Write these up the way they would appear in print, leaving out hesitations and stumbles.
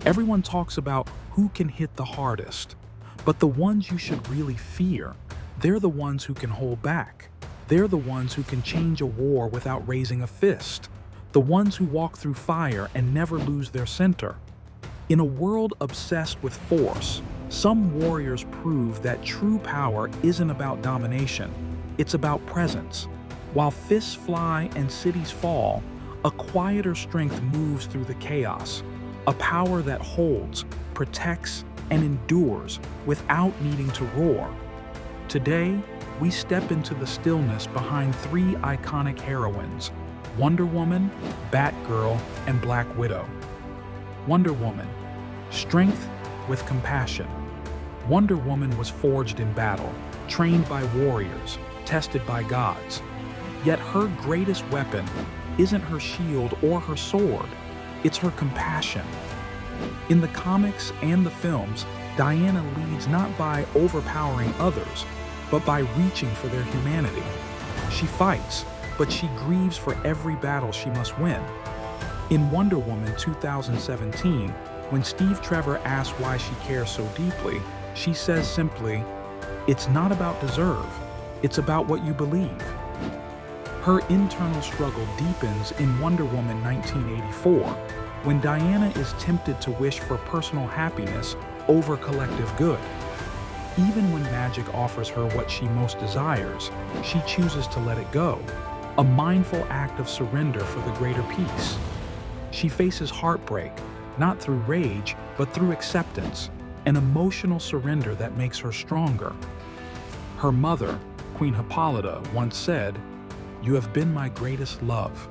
Everyone talks about who can hit the hardest, but the ones you should really fear, they're the ones who can hold back. They're the ones who can change a war without raising a fist. The ones who walk through fire and never lose their center. In a world obsessed with force, some warriors prove that true power isn't about domination, it's about presence. While fists fly and cities fall, a quieter strength moves through the chaos, a power that holds, protects, and endures without needing to roar. Today, we step into the stillness behind three iconic heroines: Wonder Woman, Batgirl, and Black Widow. Wonder Woman, strength with compassion. Wonder Woman was forged in battle, trained by warriors, tested by gods. Yet her greatest weapon isn't her shield or her sword, it's her compassion. In the comics and the films, Diana leads not by overpowering others, but by reaching for their humanity. She fights, but she grieves for every battle she must win. In Wonder Woman 2017, when Steve Trevor asks why she cares so deeply, she says simply, "It's not about deserve, it's about what you believe." Her internal struggle deepens in Wonder Woman 1984, when Diana is tempted to wish for personal happiness over collective good. Even when magic offers her what she most desires, she chooses to let it go, a mindful act of surrender for the greater peace. She faces heartbreak, not through rage, but through acceptance, an emotional surrender that makes her stronger. Her mother, Queen Hippolyta, once said, "You have been my greatest love.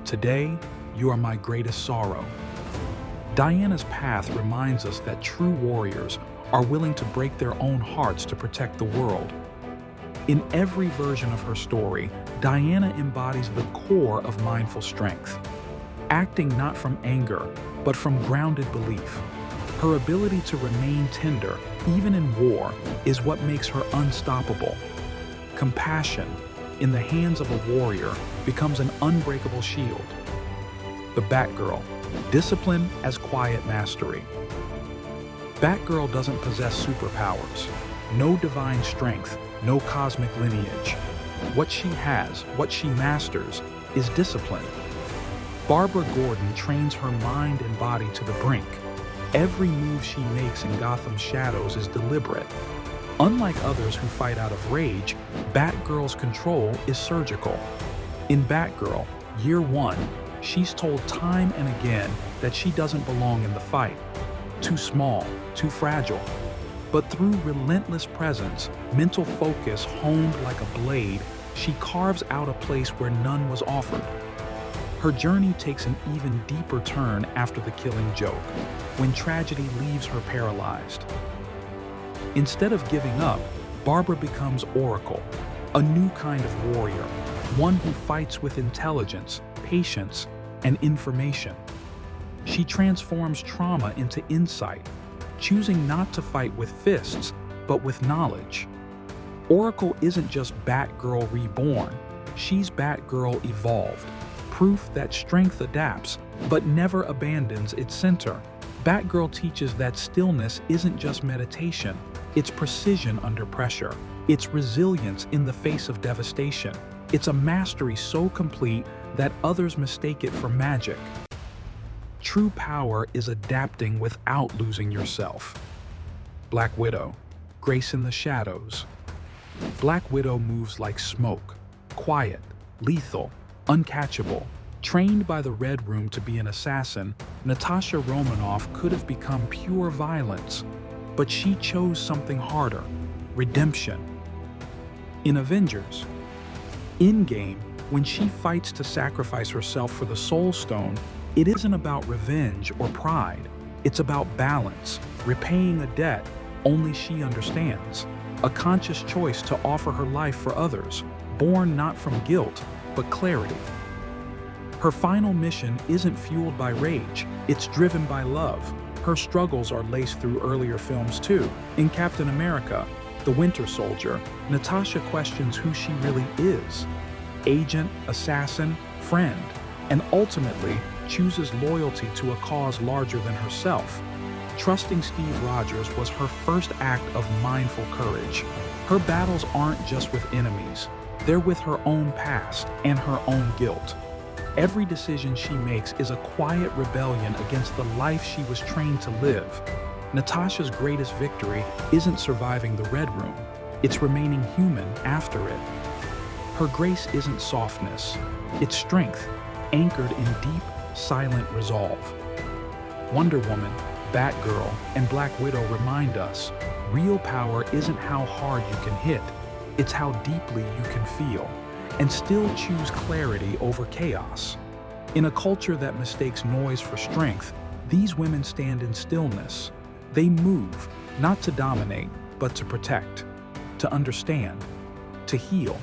Today, you are my greatest sorrow." Diana's path reminds us that true warriors are willing to break their own hearts to protect the world. In every version of her story, Diana embodies the core of mindful strength, acting not from anger, but from grounded belief. Her ability to remain tender, even in war, is what makes her unstoppable. Compassion, in the hands of a warrior, becomes an unbreakable shield. The Batgirl, discipline as quiet mastery. Batgirl doesn't possess superpowers, no divine strength, no cosmic lineage. What she has, what she masters, is discipline. Barbara Gordon trains her mind and body to the brink. Every move she makes in Gotham's shadows is deliberate. Unlike others who fight out of rage, Batgirl's control is surgical. In Batgirl, Year One, she's told time and again that she doesn't belong in the fight. Too small, too fragile. But through relentless presence, mental focus honed like a blade, she carves out a place where none was offered. Her journey takes an even deeper turn after the Killing Joke, when tragedy leaves her paralyzed. Instead of giving up, Barbara becomes Oracle, a new kind of warrior, one who fights with intelligence, patience, and information. She transforms trauma into insight, choosing not to fight with fists, but with knowledge. Oracle isn't just Batgirl reborn, she's Batgirl evolved, proof that strength adapts, but never abandons its center. Batgirl teaches that stillness isn't just meditation, it's precision under pressure, it's resilience in the face of devastation. It's a mastery so complete that others mistake it for magic. True power is adapting without losing yourself. Black Widow, grace in the shadows. Black Widow moves like smoke, quiet, lethal, uncatchable. Trained by the Red Room to be an assassin, Natasha Romanoff could have become pure violence, but she chose something harder: redemption. In Avengers, in-game, when she fights to sacrifice herself for the Soul Stone, it isn't about revenge or pride. It's about balance, repaying a debt only she understands. A conscious choice to offer her life for others, born not from guilt, but clarity. Her final mission isn't fueled by rage, it's driven by love. Her struggles are laced through earlier films too. In Captain America, The Winter Soldier, Natasha questions who she really is: agent, assassin, friend, and ultimately, chooses loyalty to a cause larger than herself. Trusting Steve Rogers was her first act of mindful courage. Her battles aren't just with enemies, they're with her own past and her own guilt. Every decision she makes is a quiet rebellion against the life she was trained to live. Natasha's greatest victory isn't surviving the Red Room, it's remaining human after it. Her grace isn't softness, it's strength, anchored in deep, silent resolve. Wonder Woman, Batgirl, and Black Widow remind us, real power isn't how hard you can hit, it's how deeply you can feel, and still choose clarity over chaos. In a culture that mistakes noise for strength, these women stand in stillness. They move, not to dominate, but to protect, to understand, to heal.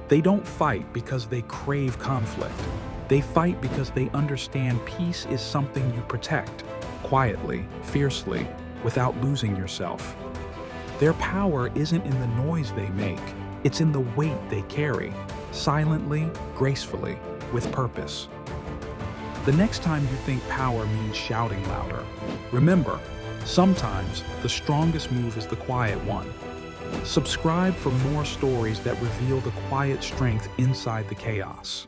They don't fight because they crave conflict. They fight because they understand peace is something you protect, quietly, fiercely, without losing yourself. Their power isn't in the noise they make, it's in the weight they carry, silently, gracefully, with purpose. The next time you think power means shouting louder, remember, sometimes the strongest move is the quiet one. Subscribe for more stories that reveal the quiet strength inside the chaos.